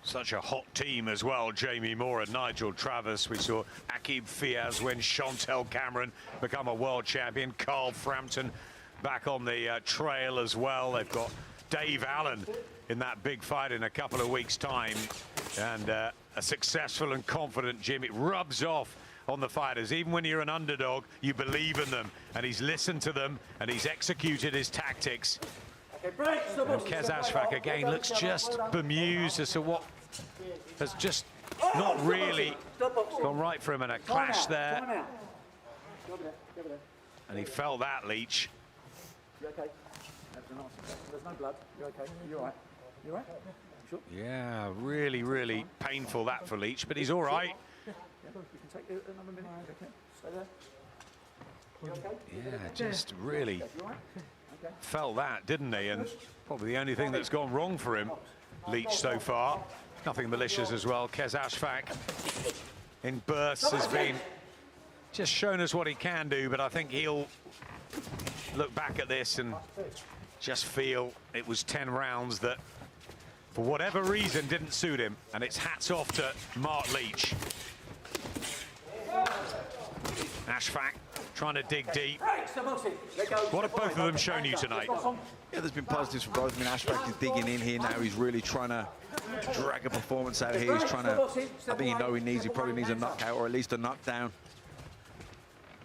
Such a hot team as well. Jamie Moore and Nigel Travis. We saw Akib Fiaz win, Chantel Cameron become a world champion. Carl Frampton back on the trail as well. They've got Dave Allen in that big fight in a couple of weeks' time. And a successful and confident Jim. It rubs off on the fighters. Even when you're an underdog, you believe in them. And he's listened to them and he's executed his tactics. And Kez Ashfaq again looks just bemused as to what has just not really gone right for him, and a clash there. And he felt that, Leach. You okay? There's no blood. You okay? You all right? You all right? Sure? Yeah, really, really painful that for Leach, but he's all right. You can take another minute. Okay. Stay there. You okay? Yeah, just really felt that, didn't he? And probably the only thing that's gone wrong for him, Leach, so far. Nothing malicious as well. Kez Ashfaq in bursts has been just shown us what he can do, but I think he'll look back at this and just feel it was 10 rounds that, for whatever reason, didn't suit him. And it's hats off to Mark Leach. Ashfaq trying to dig deep. What have both of them shown you tonight? Yeah, there's been positives for both. I mean, Ashfaq is digging in here now. He's really trying to drag a performance out here. He's trying to, I think he probably needs a knockout or at least a knockdown.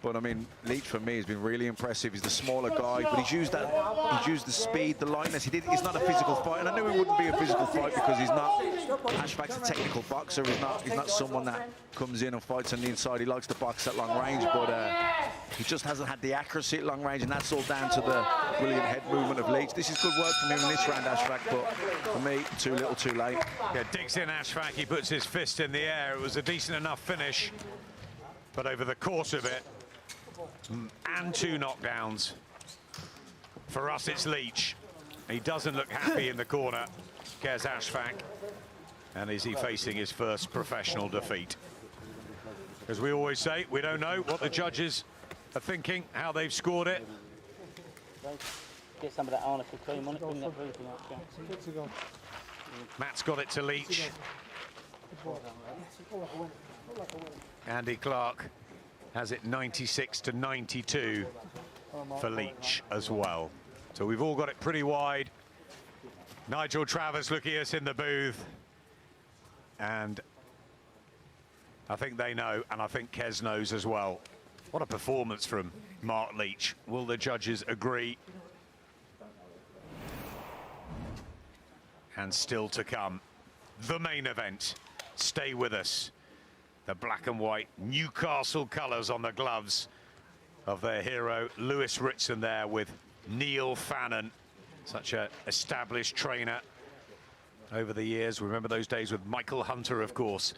But I mean, Leach for me has been really impressive. He's the smaller guy, but he's used the speed, the lightness. He's not a physical fight, and I knew it wouldn't be a physical fight because he's not. Ashfaq's a technical boxer. He's not someone that comes in and fights on the inside. He likes to box at long range, but he just hasn't had the accuracy at long range, and that's all down to the brilliant head movement of Leach. This is good work from him in this round, Ashfaq, but for me, too little, too late. Yeah, digs in Ashfaq. He puts his fist in the air. It was a decent enough finish, but over the course of it, and 2 knockdowns. For us, it's Leach. He doesn't look happy in the corner, Kez Ashfaq. And is he facing his first professional defeat? As we always say, we don't know what the judges are thinking, how they've scored it. Get some of that article cream on it, bring that briefing up. Matt's got it to Leach. Andy Clark has it 96-92 for Leach as well. So we've all got it pretty wide. Nigel Travis looking at us in the booth. And I think they know, and I think Kez knows as well. What a performance from Mark Leach. Will the judges agree? And still to come, the main event. Stay with us. The black and white Newcastle colours on the gloves of their hero, Lewis Ritson, there with Neil Fannon, such an established trainer over the years. Remember those days with Michael Hunter, of course,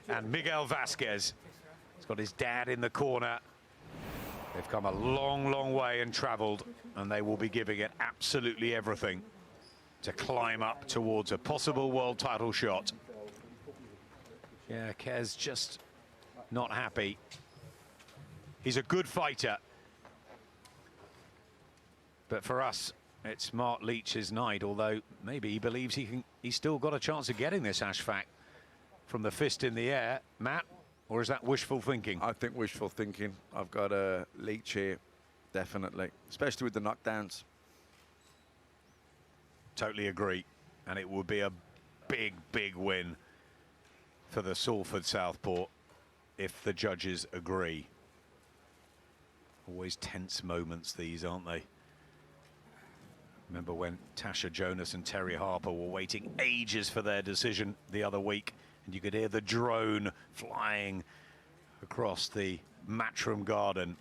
and Miguel Vasquez. He's got his dad in the corner. They've come a long, long way and travelled, and they will be giving it absolutely everything to climb up towards a possible world title shot. Yeah, Kez just not happy. He's a good fighter. But for us, it's Mark Leach's night, although maybe he believes he's still got a chance of getting this Ashfaq from the fist in the air. Matt, or is that wishful thinking? I think wishful thinking. I've got a Leach here, definitely, especially with the knockdowns. Totally agree. And it would be a big, big win for the Salford Southport if the judges agree. Always tense moments, these, aren't they? Remember when Tasha Jonas and Terry Harper were waiting ages for their decision the other week, and you could hear the drone flying across the Matchroom Garden.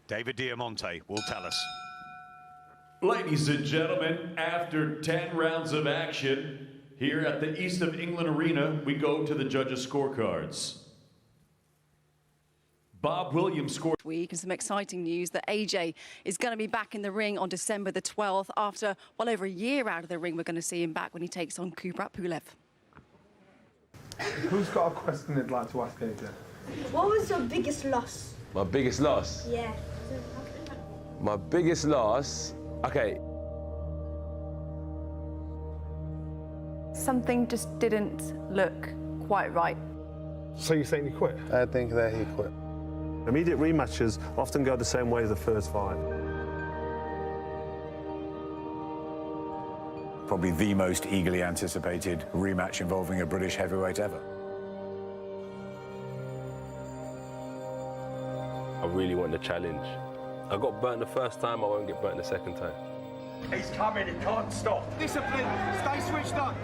David Diamante will tell us. Ladies and gentlemen, after 10 rounds of action, here at the East of England Arena, we go to the judges' scorecards. Bob Williams scored week, and some exciting news that AJ is going to be back in the ring on December the 12th. After well over a year out of the ring, we're going to see him back when he takes on Kubrat Pulev. Who's got a question they'd like to ask AJ? What was your biggest loss? My biggest loss? Yeah. My biggest loss? Okay. something just didn't look quite right. So you're saying he quit? I think that he quit. Immediate rematches often go the same way as the first fight. Probably the most eagerly anticipated rematch involving a British heavyweight ever. I really want the challenge. I got burnt the first time, I won't get burnt the second time. He's coming, he can't stop. Discipline, stay switched on.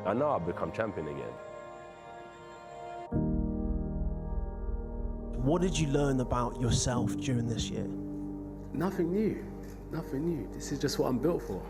I know I'll become champion again. What did you learn about yourself during this year? Nothing new, nothing new. This is just what I'm built for.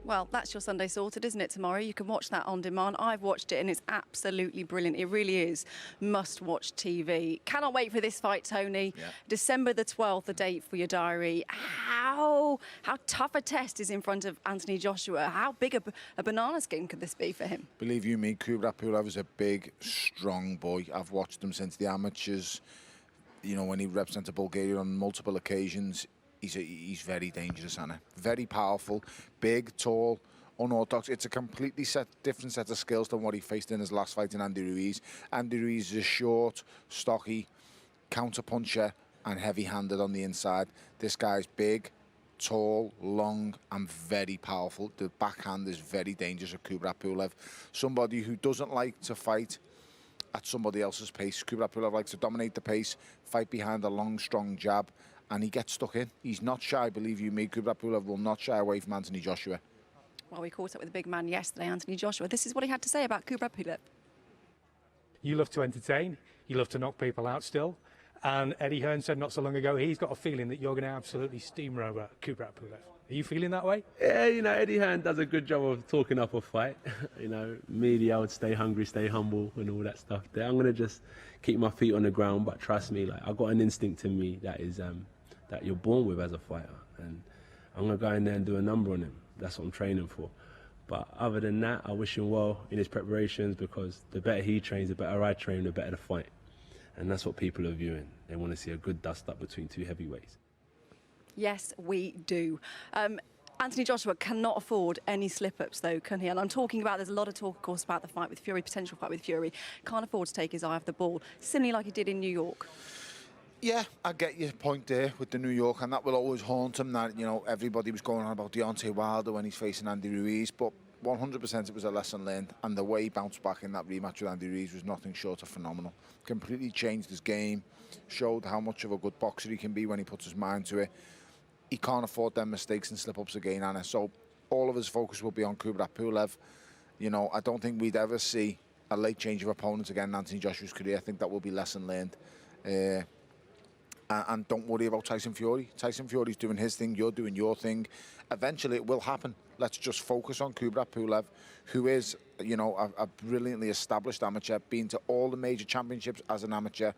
Well, that's your Sunday sorted, isn't it, tomorrow? You can watch that on demand. I've watched it and it's absolutely brilliant. It really is must-watch TV. Cannot wait for this fight, Tony. Yeah. December the 12th, the date for your diary. How tough a test is in front of Anthony Joshua? How big a banana skin could this be for him? Believe you me, Kubrat Pulev is a big, strong boy. I've watched him since the amateurs. You know, when he represented Bulgaria on multiple occasions. He's very dangerous, Anna. Very powerful, big, tall, unorthodox. It's a completely different set of skills than what he faced in his last fight in Andy Ruiz. Andy Ruiz is short, stocky, counter-puncher and heavy-handed on the inside. This guy's big, tall, long and very powerful. The backhand is very dangerous at Kubrat Pulev. Somebody who doesn't like to fight at somebody else's pace. Kubrat Pulev likes to dominate the pace, fight behind a long, strong jab, and he gets stuck in. He's not shy, believe you me. Kubrat Pulev will not shy away from Anthony Joshua. Well, we caught up with the big man yesterday, Anthony Joshua. This is what he had to say about Kubrat Pulev. You love to entertain, you love to knock people out still, and Eddie Hearn said not so long ago he's got a feeling that you're going to absolutely steamroller Kubrat Pulev. Are you feeling that way? Yeah, you know, Eddie Hearn does a good job of talking up a fight. You know, media, I would stay hungry, stay humble and all that stuff there. I'm going to just keep my feet on the ground, but trust me, like, I've got an instinct in me that is that you're born with as a fighter, and I'm going to go in there and do a number on him. That's what I'm training for. But other than that, I wish him well in his preparations, because the better he trains, the better I train, the better the fight. And that's what people are viewing. They want to see a good dust-up between two heavyweights. Yes, we do. Anthony Joshua cannot afford any slip-ups, though, can he? And I'm talking about, there's a lot of talk, of course, about the fight with Fury, potential fight with Fury. Can't afford to take his eye off the ball, similarly like he did in New York. Yeah, I get your point there with the New York, and that will always haunt him. That, you know, everybody was going on about Deontay Wilder when he's facing Andy Ruiz, but 100% it was a lesson learned, and the way he bounced back in that rematch with Andy Ruiz was nothing short of phenomenal. Completely changed his game, showed how much of a good boxer he can be when he puts his mind to it. He can't afford them mistakes and slip-ups again, Anna. So all of his focus will be on Kubrat Pulev. You know, I don't think we'd ever see a late change of opponents again in Anthony Joshua's career. I think that will be lesson learned. And don't worry about Tyson Fury. Tyson Fury's doing his thing, you're doing your thing. Eventually it will happen. Let's just focus on Kubrat Pulev, who is, you know, a brilliantly established amateur, been to all the major championships as an amateur,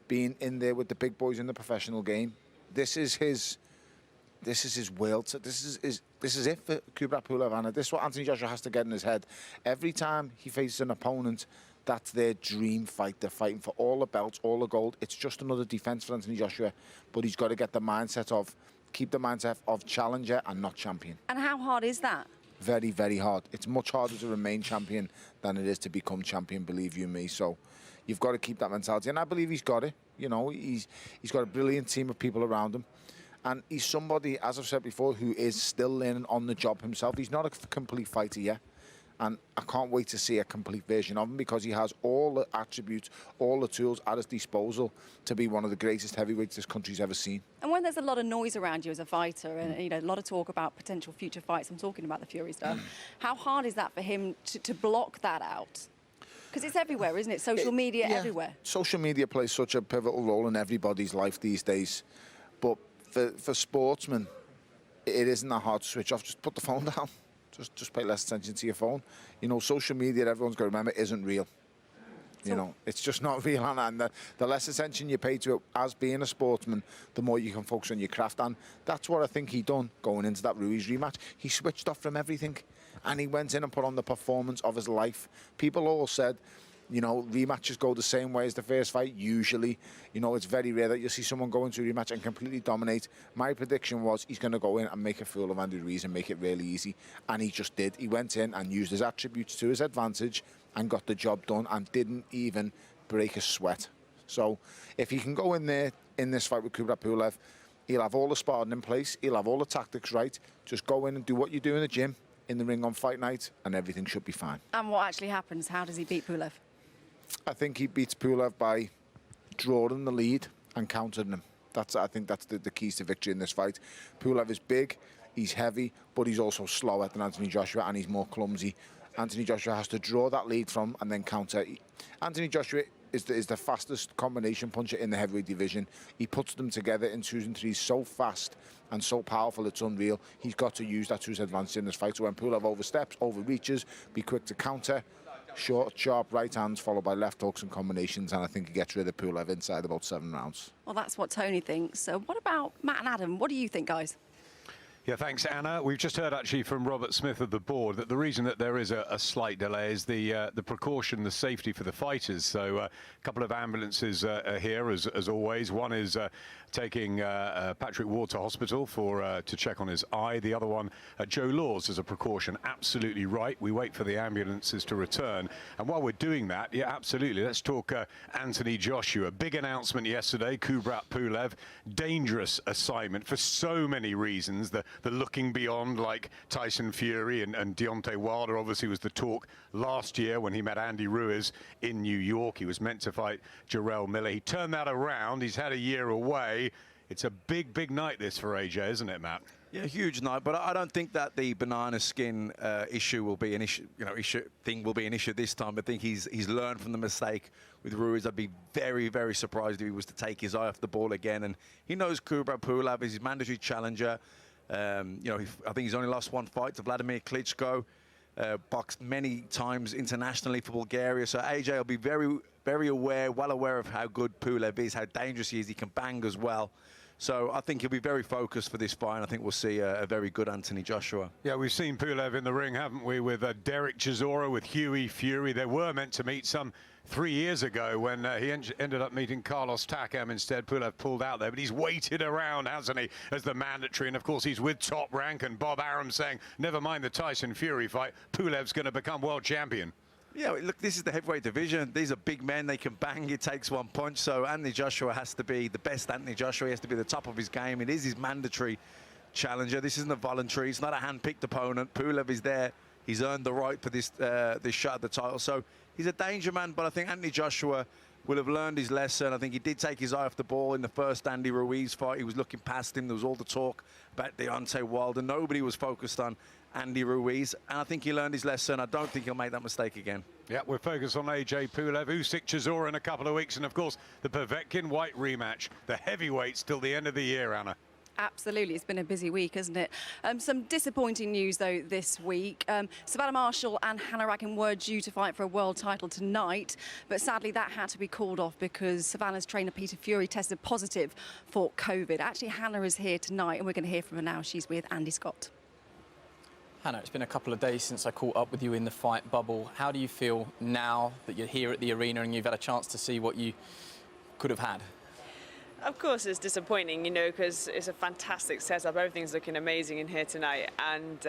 being in there with the big boys in the professional game. This is his world. This is it for Kubrat Pulev, and this is what Anthony Joshua has to get in his head. Every time he faces an opponent, that's their dream fight. They're fighting for all the belts, all the gold. It's just another defense for Anthony Joshua, but he's got to get the mindset of, keep the mindset of challenger and not champion. And how hard is that? Very, very hard. It's much harder to remain champion than it is to become champion, believe you me. So you've got to keep that mentality, and I believe he's got it. You know, he's got a brilliant team of people around him. And he's somebody, as I've said before, who is still learning on the job himself. He's not a complete fighter yet. And I can't wait to see a complete version of him, because he has all the attributes, all the tools at his disposal to be one of the greatest heavyweights this country's ever seen. And when there's a lot of noise around you as a fighter, and you know, a lot of talk about potential future fights, I'm talking about the Fury stuff, how hard is that for him to block that out? Because it's everywhere, isn't it? Social media everywhere. Social media plays such a pivotal role in everybody's life these days. But for sportsmen, it isn't that hard to switch off. Just put the phone down. Just pay less attention to your phone. You know, social media, everyone's got to remember, isn't real. You know, it's just not real, and the less attention you pay to it as being a sportsman, the more you can focus on your craft. And that's what I think he done going into that Ruiz rematch. He switched off from everything, and he went in and put on the performance of his life. People all said, You know, rematches go the same way as the first fight, usually. You know, it's very rare that you'll see someone go into a rematch and completely dominate. My prediction was he's going to go in and make a fool of Andy Ruiz and make it really easy. And he just did. He went in and used his attributes to his advantage and got the job done and didn't even break a sweat. So if he can go in there in this fight with Kubrat Pulev, he'll have all the sparring in place, he'll have all the tactics right. Just go in and do what you do in the gym, in the ring on fight night, and everything should be fine. And what actually happens? How does he beat Pulev? I think he beats Pulev by drawing the lead and countering him. I think that's the keys to victory in this fight. Pulev is big, he's heavy, but he's also slower than Anthony Joshua, and he's more clumsy. Anthony Joshua has to draw that lead from and then counter. Anthony Joshua is the fastest combination puncher in the heavyweight division. He puts them together in 2s and 3s so fast and so powerful, it's unreal. He's got to use that to his advantage in this fight. So when Pulev oversteps, overreaches, be quick to counter. Short, sharp right hands followed by left hooks and combinations, and I think he gets rid of Pulev inside about 7 rounds. Well, that's what Tony thinks. So what about Matt and Adam? What do you think, guys? Yeah, thanks, Anna. We've just heard actually from Robert Smith of the board that the reason that there is a slight delay is the precaution, the safety for the fighters. So a couple of ambulances are here, as always. One is taking Patrick Ward to hospital to check on his eye. The other one, Joe Laws, as a precaution. Absolutely right. We wait for the ambulances to return. And while we're doing that, yeah, absolutely, let's talk Anthony Joshua. Big announcement yesterday, Kubrat Pulev. Dangerous assignment for so many reasons. The looking beyond, like Tyson Fury and Deontay Wilder, obviously was the talk last year when he met Andy Ruiz in New York. He was meant to fight Jarrell Miller. He turned that around. He's had a year away. It's a big, big night this for AJ, isn't it, Matt? Yeah, huge night, but I don't think that the banana skin issue will be an issue. Will be an issue this time. I think he's learned from the mistake with Ruiz. I'd be very, very surprised if he was to take his eye off the ball again. And he knows Kubrat Pulev is his mandatory challenger. I think he's only lost one fight to Vladimir Klitschko. Boxed many times internationally for Bulgaria. So AJ will be very, very well aware of how good Pulev is, how dangerous he is. He can bang as well. So I think he'll be very focused for this fight, and I think we'll see a very good Anthony Joshua. Yeah, we've seen Pulev in the ring, haven't we, with Derek Chisora, with Hughie Fury. They were meant to meet some 3 years ago when he ended up meeting Carlos Takam instead. Pulev pulled out there, but he's waited around, hasn't he, as the mandatory. And, of course, he's with Top Rank and Bob Arum saying, never mind the Tyson Fury fight, Pulev's going to become world champion. Yeah, look, this is the heavyweight division. These are big men. They can bang. It takes one punch. So Anthony Joshua has to be the best Anthony Joshua. He has to be the top of his game. It is his mandatory challenger. This isn't a voluntary. It's not a hand-picked opponent. Pulev is there. He's earned the right for this shot at the title. So he's a danger man, but I think Anthony Joshua will have learned his lesson. I think he did take his eye off the ball in the first Andy Ruiz fight. He was looking past him. There was all the talk about Deontay Wilder. Nobody was focused on Andy Ruiz, and I think he learned his lesson. I don't think he'll make that mistake again. Yeah, we're focused on AJ Pulev, Usyk Chisora in a couple of weeks, and of course the Povetkin White rematch, the heavyweights till the end of the year, Anna. Absolutely, it's been a busy week, hasn't it? Some disappointing news, though, this week. Savannah Marshall and Hannah Rackham were due to fight for a world title tonight, but sadly that had to be called off because Savannah's trainer Peter Fury tested positive for COVID. Actually, Hannah is here tonight, and we're going to hear from her now. She's with Andy Scott. Hannah, it's been a couple of days since I caught up with you in the fight bubble. How do you feel now that you're here at the arena and you've had a chance to see what you could have had? Of course it's disappointing, you know, because it's a fantastic setup. Everything's looking amazing in here tonight, and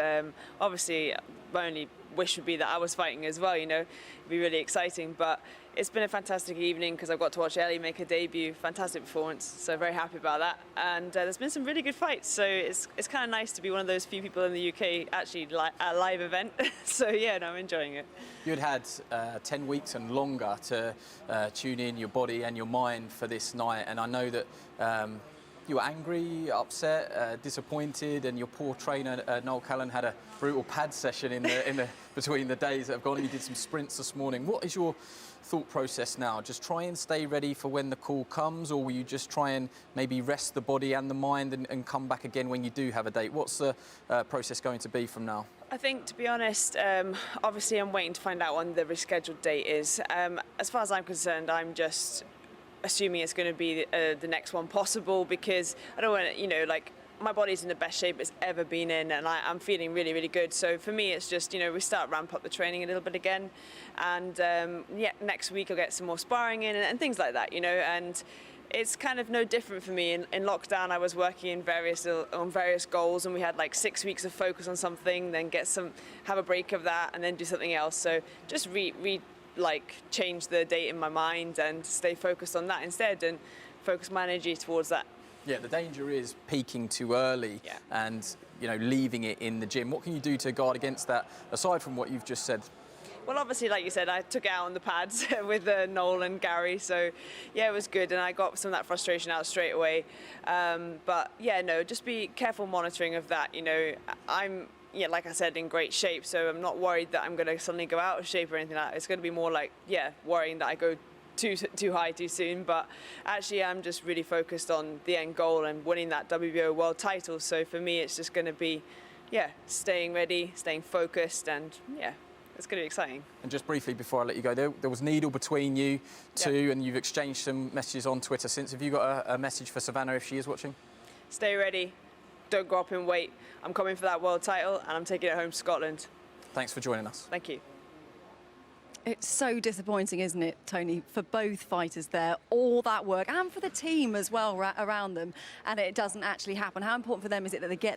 obviously my only wish would be that I was fighting as well, you know. It'd be really exciting, but it's been a fantastic evening because I've got to watch Ellie make her debut. Fantastic performance, so very happy about that. And there's been some really good fights, so it's kind of nice to be one of those few people in the UK actually at a live event. So yeah, no, I'm enjoying it. You'd had 10 weeks and longer to tune in your body and your mind for this night, and I know that you were angry, upset, disappointed, and your poor trainer Noel Callan had a brutal pad session in the between the days that have gone. You did some sprints this morning. What is your thought process now? Just try and stay ready for when the call comes, or will you just try and maybe rest the body and the mind and come back again when you do have a date? What's the process going to be from now? I think, to be honest, obviously I'm waiting to find out when the rescheduled date is. As far as I'm concerned, I'm just assuming it's going to be the next one possible, because I don't want to, you know, like, my body's in the best shape it's ever been in, and I'm feeling really, really good. So for me, it's just, you know, we ramp up the training a little bit again, and yeah, next week I'll get some more sparring in and things like that, you know. And it's kind of no different for me. In lockdown, I was working on various goals, and we had like 6 weeks of focus on something, then have a break of that, and then do something else. So just change the date in my mind and stay focused on that instead, and focus my energy towards that. Yeah, the danger is peaking too early and, you know, leaving it in the gym. What can you do to guard against that, aside from what you've just said? Well, obviously, like you said, I took it out on the pads with Noel and Gary, so yeah, it was good, and I got some of that frustration out straight away. But yeah, no, just be careful monitoring of that. You know, I'm, yeah, like I said, in great shape, so I'm not worried that I'm going to suddenly go out of shape or anything like that. It's going to be more like, yeah, worrying that I go too high too soon. But actually, I'm just really focused on the end goal and winning that WBO world title. So for me, it's just going to be, yeah, staying ready, staying focused, and yeah, it's going to be exciting. And just briefly before I let you go, there was Needle between you two, and you've exchanged some messages on Twitter since. Have you got a message for Savannah if she is watching? Stay ready, don't go up in weight. I'm coming for that world title, and I'm taking it home to Scotland. Thanks for joining us. Thank you. It's so disappointing, isn't it, Tony, for both fighters there, all that work, and for the team as well around them, and it doesn't actually happen. How important for them is it that they get